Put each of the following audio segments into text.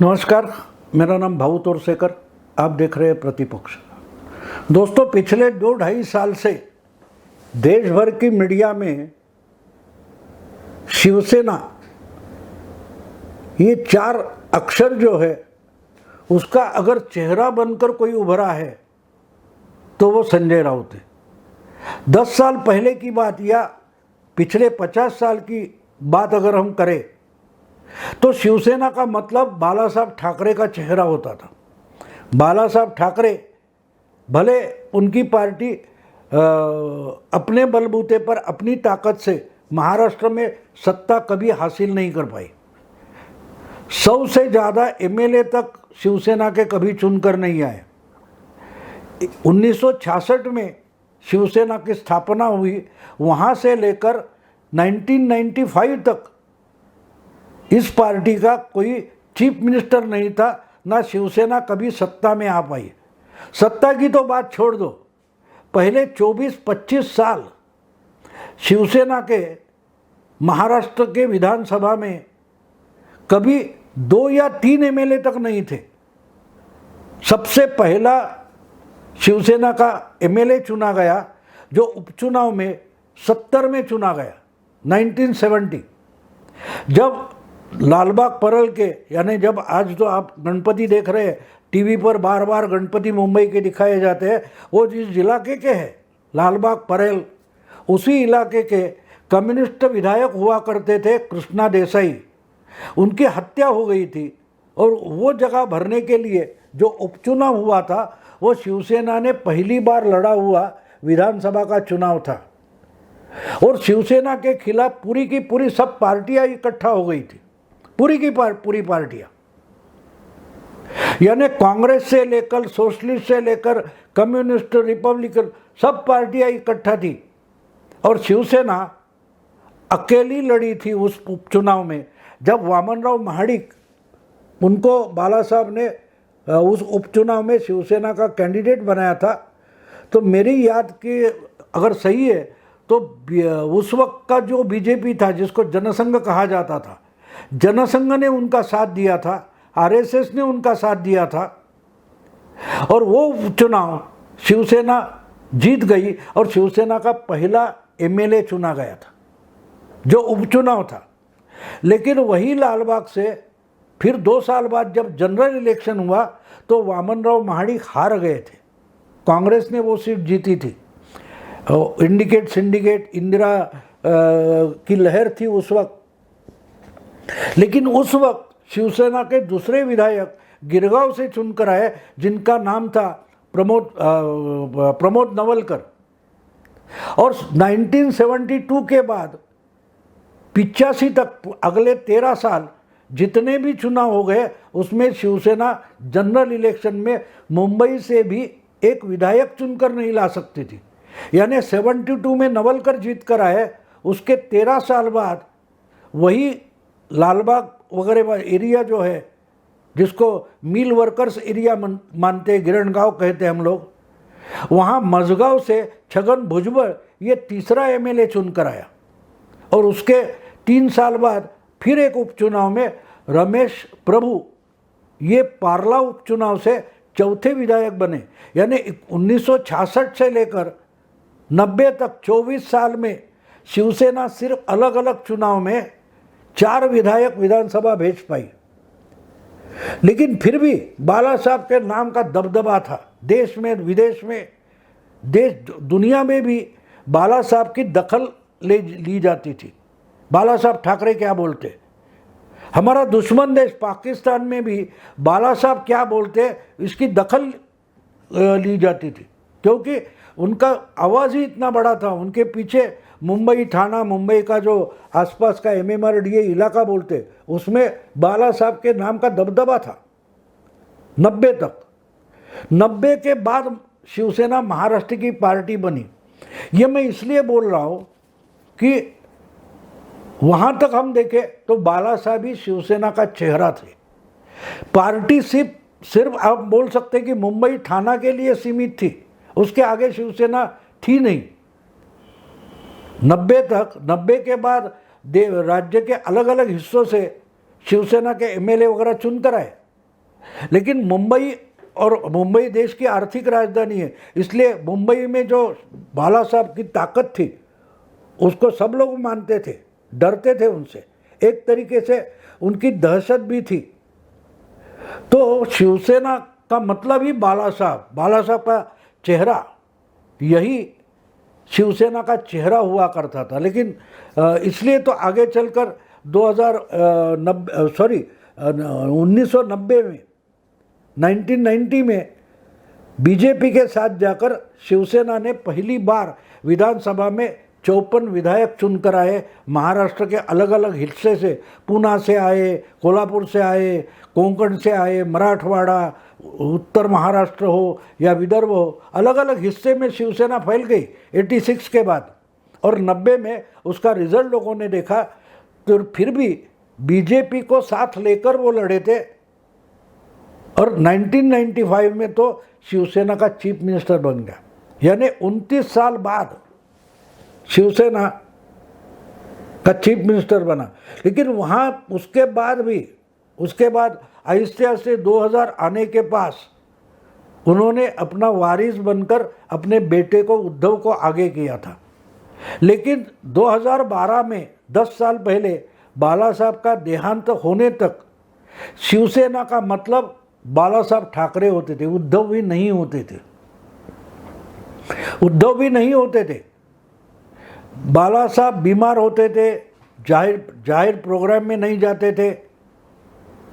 नमस्कार, मेरा नाम भाऊ तोरसेकर। आप देख रहे हैं प्रतिपक्ष। दोस्तों, पिछले 2-2.5 साल से देश भर की मीडिया में शिवसेना, ये 4 अक्षर जो है उसका अगर चेहरा बनकर कोई उभरा है तो वो संजय राउत है। 10 साल पहले की बात या पिछले 50 साल की बात अगर हम करें तो शिवसेना का मतलब बाला साहब ठाकरे का चेहरा होता था। बाला साहब ठाकरे भले उनकी पार्टी अपने बलबूते पर अपनी ताकत से महाराष्ट्र में सत्ता कभी हासिल नहीं कर पाई। 100 से ज़्यादा एमएलए तक शिवसेना के कभी चुनकर नहीं आए। 1966 में शिवसेना की स्थापना हुई, वहाँ से लेकर 1995 तक इस पार्टी का कोई चीफ मिनिस्टर नहीं था, ना शिवसेना कभी सत्ता में आ पाई। सत्ता की तो बात छोड़ दो, पहले 24-25 साल शिवसेना के महाराष्ट्र के विधानसभा में कभी 2 या 3 एमएलए तक नहीं थे। सबसे पहला शिवसेना का एमएलए चुना गया जो उपचुनाव में 70 में चुना गया, 1970। जब लालबाग परल के, यानी जब आज तो आप गणपति देख रहे हैं टीवी पर, बार बार गणपति मुंबई के दिखाए जाते हैं, वो जिस इलाके के हैं लालबाग परल, उसी इलाके के कम्युनिस्ट विधायक हुआ करते थे कृष्णा देसाई। उनकी हत्या हो गई थी और वो जगह भरने के लिए जो उपचुनाव हुआ था वो शिवसेना ने पहली बार लड़ा हुआ विधानसभा का चुनाव था। और शिवसेना के खिलाफ पूरी की पूरी सब पार्टियां इकट्ठा हो गई थी, पूरी की पूरी पार्टियां, यानी कांग्रेस से लेकर सोशलिस्ट से लेकर कम्युनिस्ट, रिपब्लिकन, सब पार्टियां इकट्ठा थी। और शिवसेना अकेली लड़ी थी उस उपचुनाव में। जब वामनराव महाडिक, उनको बाला साहब ने उस उपचुनाव में शिवसेना का कैंडिडेट बनाया था, तो मेरी याद की अगर सही है तो उस वक्त का जो बीजेपी था, जिसको जनसंघ कहा जाता था, जनसंघ ने उनका साथ दिया था, आरएसएस ने उनका साथ दिया था और वो चुनाव शिवसेना जीत गई और शिवसेना का पहला एमएलए चुना गया था जो उपचुनाव था। लेकिन वही लालबाग से फिर 2 साल बाद जब जनरल इलेक्शन हुआ तो वामनराव महाडिक हार गए थे। कांग्रेस ने वो सीट जीती थी। इंडिकेट सिंडिकेट इंदिरा की लहर थी उस वक्त। लेकिन उस वक्त शिवसेना के दूसरे विधायक गिरगांव से चुनकर आए, जिनका नाम था प्रमोद नवलकर। और 1972 के बाद 85 तक अगले 13 साल जितने भी चुनाव हो गए उसमें शिवसेना जनरल इलेक्शन में मुंबई से भी एक विधायक चुनकर नहीं ला सकती थी। यानी 72 में नवलकर जीत कर आए, उसके 13 साल बाद वही लालबाग वगैरह एरिया जो है, जिसको मिल वर्कर्स एरिया मानते हैं, गिरणगांव कहते हैं हम लोग, वहाँ मझगांव से छगन भुजबल ये तीसरा एमएलए चुनकर आया। और उसके 3 साल बाद फिर एक उपचुनाव में रमेश प्रभु ये पारला उपचुनाव से चौथे विधायक बने। यानी 1966 से लेकर 90 तक 24 साल में शिवसेना सिर्फ अलग अलग चुनाव में 4 विधायक विधानसभा भेज पाई। लेकिन फिर भी बाला साहब के नाम का दबदबा था देश में, विदेश में, दुनिया में भी बाला साहब की दखल ली जाती थी। बाला साहब ठाकरे क्या बोलते, हमारा दुश्मन देश पाकिस्तान में भी बाला साहब क्या बोलते इसकी दखल ली जाती थी, क्योंकि उनका आवाज़ ही इतना बड़ा था। उनके पीछे मुंबई थाना, मुंबई का जो आसपास का एमएमआरडीए इलाका बोलते, उसमें बाला साहब के नाम का दबदबा था 90 तक। 90 के बाद शिवसेना महाराष्ट्र की पार्टी बनी। ये मैं इसलिए बोल रहा हूँ कि वहाँ तक हम देखें तो बाला साहब ही शिवसेना का चेहरा थे। पार्टी सिर्फ आप बोल सकते कि मुंबई थाना के लिए सीमित थी, उसके आगे शिवसेना थी नहीं। 90 तक, 90 के बाद राज्य के अलग अलग हिस्सों से शिवसेना के एमएलए वगैरह चुनकर आए, लेकिन मुंबई देश की आर्थिक राजधानी है, इसलिए मुंबई में जो बाला साहब की ताकत थी उसको सब लोग मानते थे, डरते थे उनसे, एक तरीके से उनकी दहशत भी थी। तो शिवसेना का मतलब ही बाला साहब का चेहरा, यही शिवसेना का चेहरा हुआ करता था। लेकिन इसलिए तो आगे चलकर 1990 में 1990 में बीजेपी के साथ जाकर शिवसेना ने पहली बार विधानसभा में 54 विधायक चुनकर आए। महाराष्ट्र के अलग अलग हिस्से से, पूना से आए, कोल्हापुर से आए, कोंकण से आए, मराठवाड़ा, उत्तर महाराष्ट्र हो या विदर्भ हो, अलग अलग हिस्से में शिवसेना फैल गई 86 के बाद। और 90 में उसका रिजल्ट लोगों ने देखा, तो फिर भी बीजेपी को साथ लेकर वो लड़े थे। और 1995 में तो शिवसेना का चीफ मिनिस्टर बन गया, यानी 29 साल बाद शिवसेना का चीफ मिनिस्टर बना। लेकिन वहाँ उसके बाद आहिस्ते आहिस्ते 2000 आने के पास उन्होंने अपना वारिस बनकर अपने बेटे को, उद्धव को आगे किया था। लेकिन 2012 में 10 साल पहले बाला साहब का देहांत होने तक शिवसेना का मतलब बाला साहब ठाकरे होते थे, उद्धव भी नहीं होते थे। बाला साहब बीमार होते थे, जाहिर प्रोग्राम में नहीं जाते थे,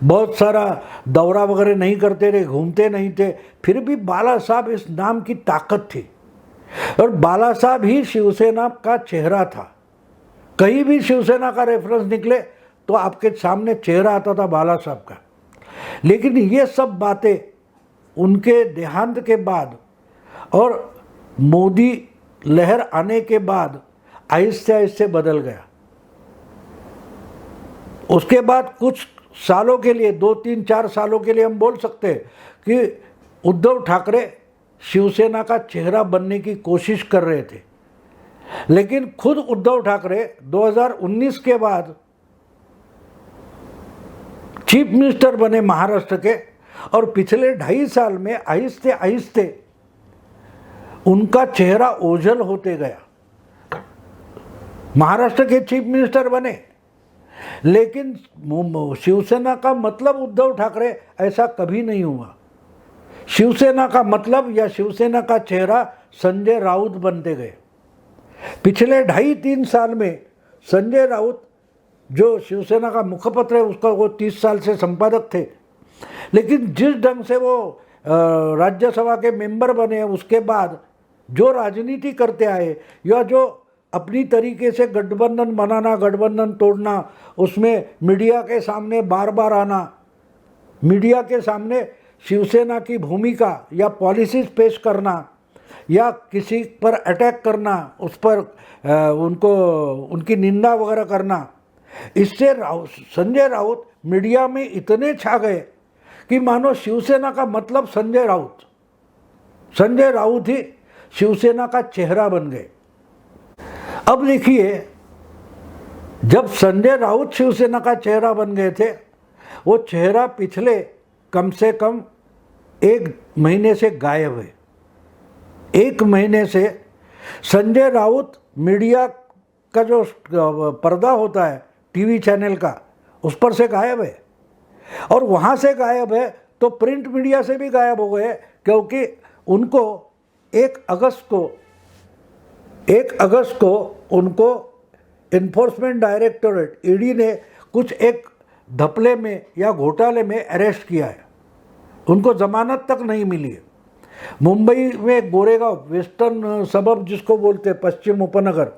बहुत सारा दौरा वगैरह नहीं करते थे, घूमते नहीं थे, फिर भी बाला साहब इस नाम की ताकत थी। और बाला साहब ही शिवसेना का चेहरा था। कहीं भी शिवसेना का रेफरेंस निकले तो आपके सामने चेहरा आता था बाला साहब का। लेकिन ये सब बातें उनके देहांत के बाद और मोदी लहर आने के बाद आहिस्ते आहिस्ते बदल गया। उसके बाद कुछ सालों के लिए, 2-3-4 सालों के लिए हम बोल सकते हैं कि उद्धव ठाकरे शिवसेना का चेहरा बनने की कोशिश कर रहे थे। लेकिन खुद उद्धव ठाकरे 2019 के बाद चीफ मिनिस्टर बने महाराष्ट्र के, और पिछले 2.5 साल में आहिस्ते आहिस्ते उनका चेहरा ओझल होते गया। महाराष्ट्र के चीफ मिनिस्टर बने, लेकिन शिवसेना का मतलब उद्धव ठाकरे ऐसा कभी नहीं हुआ। शिवसेना का मतलब या शिवसेना का चेहरा संजय राउत बनते गए। पिछले 2.5-3 साल में संजय राउत जो शिवसेना का मुखपत्र है उसका, वो 30 साल से संपादक थे। लेकिन जिस ढंग से वो राज्यसभा के मेंबर बने, उसके बाद जो राजनीति करते आए या जो अपनी तरीके से गठबंधन बनाना, गठबंधन तोड़ना, उसमें मीडिया के सामने बार बार आना, मीडिया के सामने शिवसेना की भूमिका या पॉलिसीज पेश करना या किसी पर अटैक करना, उस पर उनकी निंदा वगैरह करना, इससे संजय राउत मीडिया में इतने छा गए कि मानो शिवसेना का मतलब संजय राउत ही शिवसेना का चेहरा बन गए। अब देखिए, जब संजय राउत शिवसेना का चेहरा बन गए थे, वो चेहरा पिछले कम से कम 1 महीने से गायब है। 1 महीने से संजय राउत मीडिया का जो पर्दा होता है टीवी चैनल का, उस पर से गायब है। और वहाँ से गायब है तो प्रिंट मीडिया से भी गायब हो गए, क्योंकि उनको 1 अगस्त को उनको इन्फोर्समेंट डायरेक्टोरेट ईडी ने कुछ एक धपले में या घोटाले में अरेस्ट किया है। उनको जमानत तक नहीं मिली है। मुंबई में गोरेगांव, वेस्टर्न सबब जिसको बोलते हैं, पश्चिम उपनगर,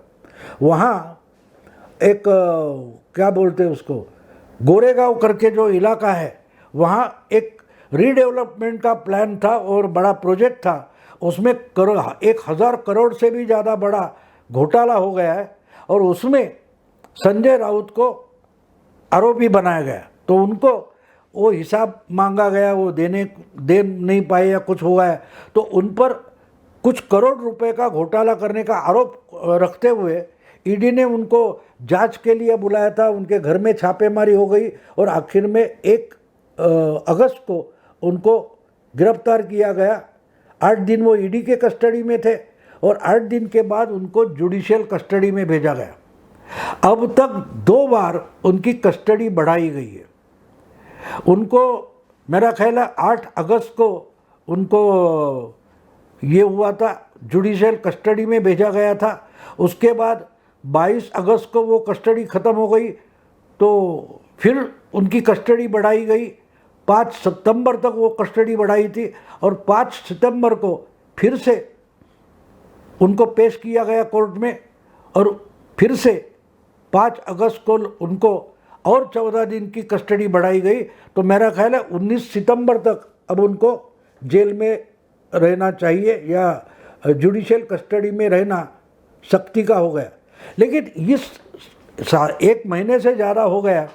वहाँ एक क्या बोलते हैं उसको, गोरेगांव करके जो इलाका है, वहाँ एक रीडेवलपमेंट का प्लान था और बड़ा प्रोजेक्ट था। उसमें 1000 करोड़ से भी ज़्यादा बड़ा घोटाला हो गया है और उसमें संजय राउत को आरोपी बनाया गया। तो उनको वो हिसाब मांगा गया, वो दे नहीं पाए या कुछ हुआ है, तो उन पर कुछ करोड़ रुपए का घोटाला करने का आरोप रखते हुए ईडी ने उनको जांच के लिए बुलाया था। उनके घर में छापेमारी हो गई और आखिर में 1 अगस्त को उनको गिरफ्तार किया गया। 8 दिन वो ईडी के कस्टडी में थे और 8 दिन के बाद उनको जुडिशियल कस्टडी में भेजा गया। अब तक 2 बार उनकी कस्टडी बढ़ाई गई है। उनको मेरा ख्याल है 8 अगस्त को उनको ये हुआ था, जुडिशियल कस्टडी में भेजा गया था। उसके बाद 22 अगस्त को वो कस्टडी ख़त्म हो गई तो फिर उनकी कस्टडी बढ़ाई गई। 5 सितंबर तक वो कस्टडी बढ़ाई थी और 5 सितंबर को फिर से उनको पेश किया गया कोर्ट में और फिर से 5 अगस्त को उनको और 14 दिन की कस्टडी बढ़ाई गई। तो मेरा ख्याल है 19 सितंबर तक अब उनको जेल में रहना चाहिए या जुडिशियल कस्टडी में रहना सख्ती का हो गया। लेकिन इस 1 महीने से ज़्यादा हो गया,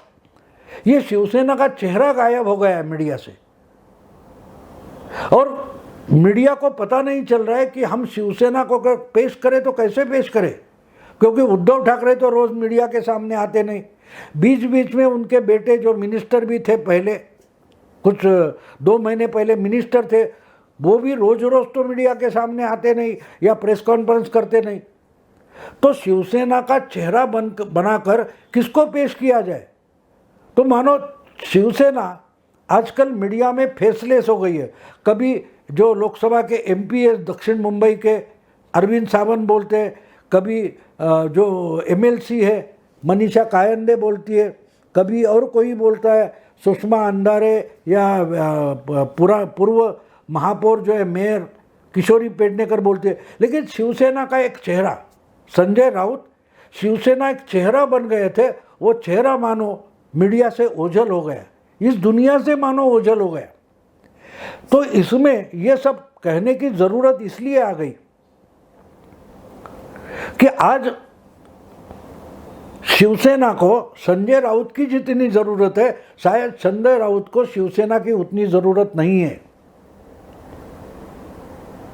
ये शिवसेना का चेहरा गायब हो गया मीडिया से और मीडिया को पता नहीं चल रहा है कि हम शिवसेना को अगर पेश करें तो कैसे पेश करें, क्योंकि उद्धव ठाकरे तो रोज़ मीडिया के सामने आते नहीं। बीच बीच में उनके बेटे जो मिनिस्टर भी थे, पहले कुछ 2 महीने पहले मिनिस्टर थे, वो भी रोज़ रोज़ तो मीडिया के सामने आते नहीं या प्रेस कॉन्फ्रेंस करते नहीं। तो शिवसेना का चेहरा बनाकर किसको पेश किया जाए? तो मानो शिवसेना आजकल मीडिया में फेसलेस हो गई है। कभी जो लोकसभा के एमपी है दक्षिण मुंबई के अरविंद सावंत बोलते हैं, कभी जो एमएलसी है मनीषा कायंदे बोलती है, कभी और कोई बोलता है, सुषमा अंधारे या पूर्व महापौर जो है मेयर किशोरी पेडनेकर बोलते हैं। लेकिन शिवसेना का एक चेहरा संजय राउत, शिवसेना एक चेहरा बन गए थे, वो चेहरा मानो मीडिया से ओझल हो गया, इस दुनिया से मानो ओझल हो गया। तो इसमें ये सब कहने की ज़रूरत इसलिए आ गई कि आज शिवसेना को संजय राउत की जितनी ज़रूरत है, शायद संजय राउत को शिवसेना की उतनी ज़रूरत नहीं है।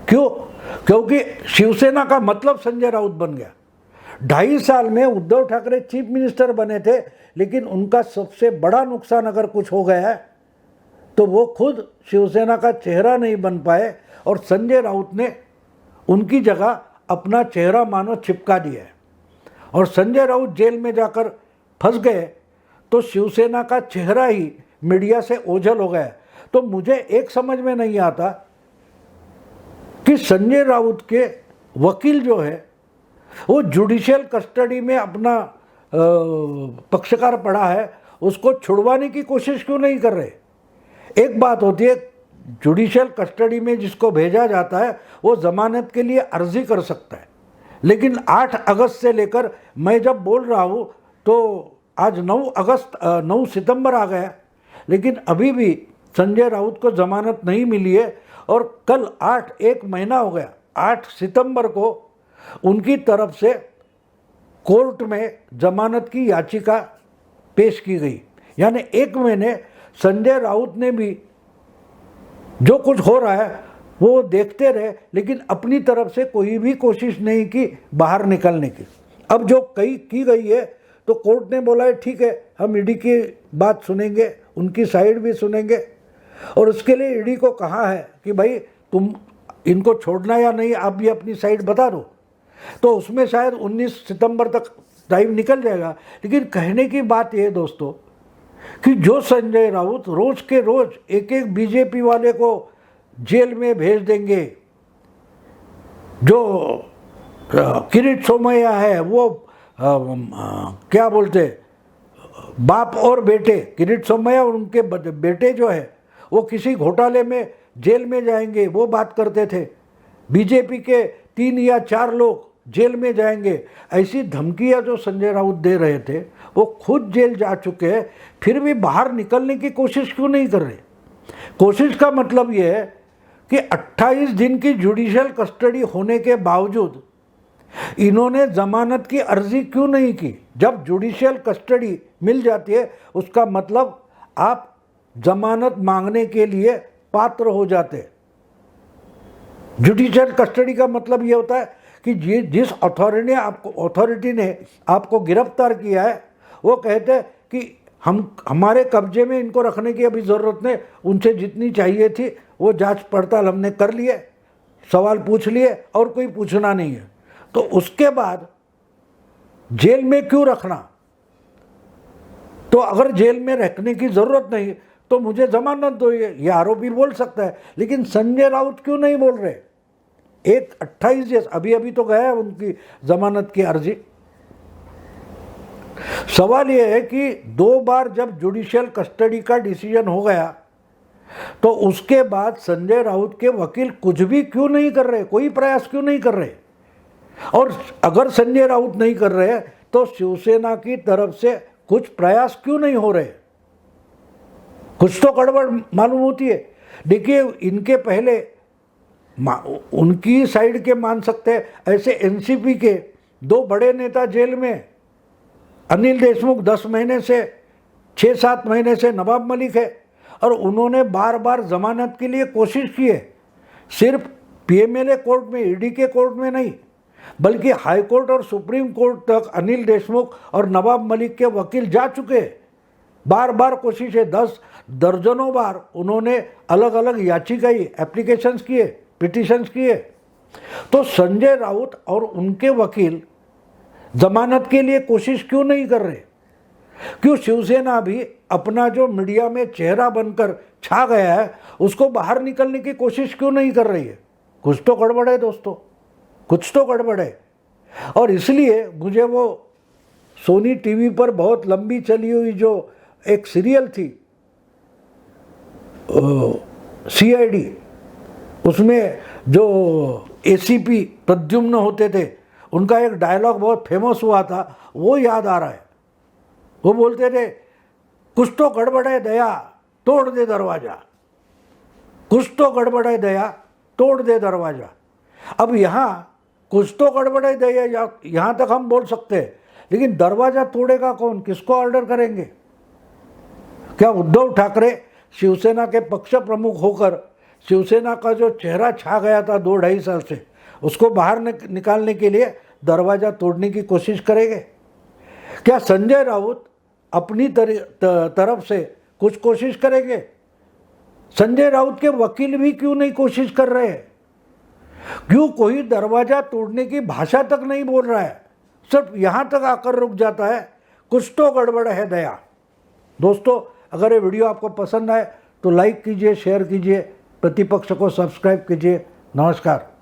क्यों? क्योंकि शिवसेना का मतलब संजय राउत बन गया। 2.5 साल में उद्धव ठाकरे चीफ मिनिस्टर बने थे, लेकिन उनका सबसे बड़ा नुकसान अगर कुछ हो गया है तो वो खुद शिवसेना का चेहरा नहीं बन पाए और संजय राउत ने उनकी जगह अपना चेहरा मानो चिपका दिया है और संजय राउत जेल में जाकर फंस गए तो शिवसेना का चेहरा ही मीडिया से ओझल हो गया। तो मुझे एक समझ में नहीं आता कि संजय राउत के वकील जो है वो जुडिशियल कस्टडी में अपना पक्षकार पड़ा है, उसको छुड़वाने की कोशिश क्यों नहीं कर रहे? एक बात होती है, जुडिशियल कस्टडी में जिसको भेजा जाता है वो ज़मानत के लिए अर्जी कर सकता है, लेकिन 8 अगस्त से लेकर मैं जब बोल रहा हूँ तो आज 9 सितंबर आ गया, लेकिन अभी भी संजय राउत को ज़मानत नहीं मिली है और कल 1 महीना हो गया, 8 सितंबर को उनकी तरफ से कोर्ट में जमानत की याचिका पेश की गई। यानी 1 महीने संजय राउत ने भी जो कुछ हो रहा है वो देखते रहे, लेकिन अपनी तरफ से कोई भी कोशिश नहीं की बाहर निकलने की। अब जो की गई है तो कोर्ट ने बोला है ठीक है, हम ईडी की बात सुनेंगे, उनकी साइड भी सुनेंगे और उसके लिए ईडी को कहा है कि भाई तुम इनको छोड़ना या नहीं, आप भी अपनी साइड बता दो। तो उसमें शायद 19 सितंबर तक टाइम निकल जाएगा। लेकिन कहने की बात यह दोस्तों कि जो संजय राउत रोज के रोज एक बीजेपी वाले को जेल में भेज देंगे, जो किरीट सोमैया है वो क्या बोलते बाप और बेटे, किरीट सोमैया और उनके बेटे जो है वो किसी घोटाले में जेल में जाएंगे, वो बात करते थे। बीजेपी के 3 या 4 लोग जेल में जाएंगे, ऐसी धमकियां जो संजय राउत दे रहे थे वो खुद जेल जा चुके हैं, फिर भी बाहर निकलने की कोशिश क्यों नहीं कर रहे? कोशिश का मतलब ये है कि 28 दिन की जुडिशियल कस्टडी होने के बावजूद इन्होंने जमानत की अर्जी क्यों नहीं की? जब जुडिशियल कस्टडी मिल जाती है उसका मतलब आप जमानत मांगने के लिए पात्र हो जाते। जुडिशियल कस्टडी का मतलब ये होता है कि जिस अथॉरिटी ने आपको गिरफ्तार किया है वो कहते हैं कि हमारे कब्जे में इनको रखने की अभी ज़रूरत नहीं, उनसे जितनी चाहिए थी वो जांच पड़ताल हमने कर लिए, सवाल पूछ लिए और कोई पूछना नहीं है। तो उसके बाद जेल में क्यों रखना? तो अगर जेल में रखने की ज़रूरत नहीं तो मुझे जमानत दो, ये आरोपी बोल सकता है। लेकिन संजय राउत क्यों नहीं बोल रहे? एक 28 अभी तो गया है उनकी जमानत की अर्जी। सवाल यह है कि 2 बार जब जुडिशियल कस्टडी का डिसीजन हो गया तो उसके बाद संजय राउत के वकील कुछ भी क्यों नहीं कर रहे, कोई प्रयास क्यों नहीं कर रहे? और अगर संजय राउत नहीं कर रहे तो शिवसेना की तरफ से कुछ प्रयास क्यों नहीं हो रहे? कुछ तो गड़बड़ मालूम होती है। देखिए, इनके पहले उनकी साइड के मान सकते हैं, ऐसे एनसीपी के 2 बड़े नेता जेल में, अनिल देशमुख 10 महीने से 6-7 महीने से नवाब मलिक है, और उन्होंने बार बार जमानत के लिए कोशिश की है। सिर्फ पीएमएलए कोर्ट में, ईडी के कोर्ट में नहीं, बल्कि हाई कोर्ट और सुप्रीम कोर्ट तक अनिल देशमुख और नवाब मलिक के वकील जा चुके। बार बार कोशिश है, 10 दर्जनों बार उन्होंने अलग अलग याचिकाएं, एप्लीकेशंस किए, पिटिशंस किए। तो संजय राउत और उनके वकील जमानत के लिए कोशिश क्यों नहीं कर रहे? क्यों शिवसेना भी अपना जो मीडिया में चेहरा बनकर छा गया है उसको बाहर निकलने की कोशिश क्यों नहीं कर रही है? कुछ तो गड़बड़ है दोस्तों, कुछ तो गड़बड़ है। और इसलिए मुझे वो सोनी टीवी पर बहुत लंबी चली हुई जो एक सीरियल थी CID, उसमें जो ACP प्रद्युम्न होते थे उनका एक डायलॉग बहुत फेमस हुआ था, वो याद आ रहा है। वो बोलते थे, कुछ तो गड़बड़ है दया, तोड़ दे दरवाजा। कुछ तो गड़बड़ है दया, तोड़ दे दरवाजा। अब यहाँ कुछ तो गड़बड़ है दया, यहाँ तक हम बोल सकते हैं, लेकिन दरवाजा तोड़ेगा कौन? किसको ऑर्डर करेंगे? क्या उद्धव ठाकरे शिवसेना के पक्ष प्रमुख होकर शिवसेना का जो चेहरा छा गया था 2-2.5 साल से, उसको बाहर निकालने के लिए दरवाजा तोड़ने की कोशिश करेंगे? क्या संजय राउत अपनी तरफ से कुछ कोशिश करेंगे? संजय राउत के वकील भी क्यों नहीं कोशिश कर रहे हैं? क्यों कोई दरवाजा तोड़ने की भाषा तक नहीं बोल रहा है, सिर्फ यहाँ तक आकर रुक जाता है? कुछ तो गड़बड़ है दया। दोस्तों, अगर ये वीडियो आपको पसंद आए तो लाइक कीजिए, शेयर कीजिए, प्रतिपक्ष को सब्सक्राइब कीजिए। नमस्कार।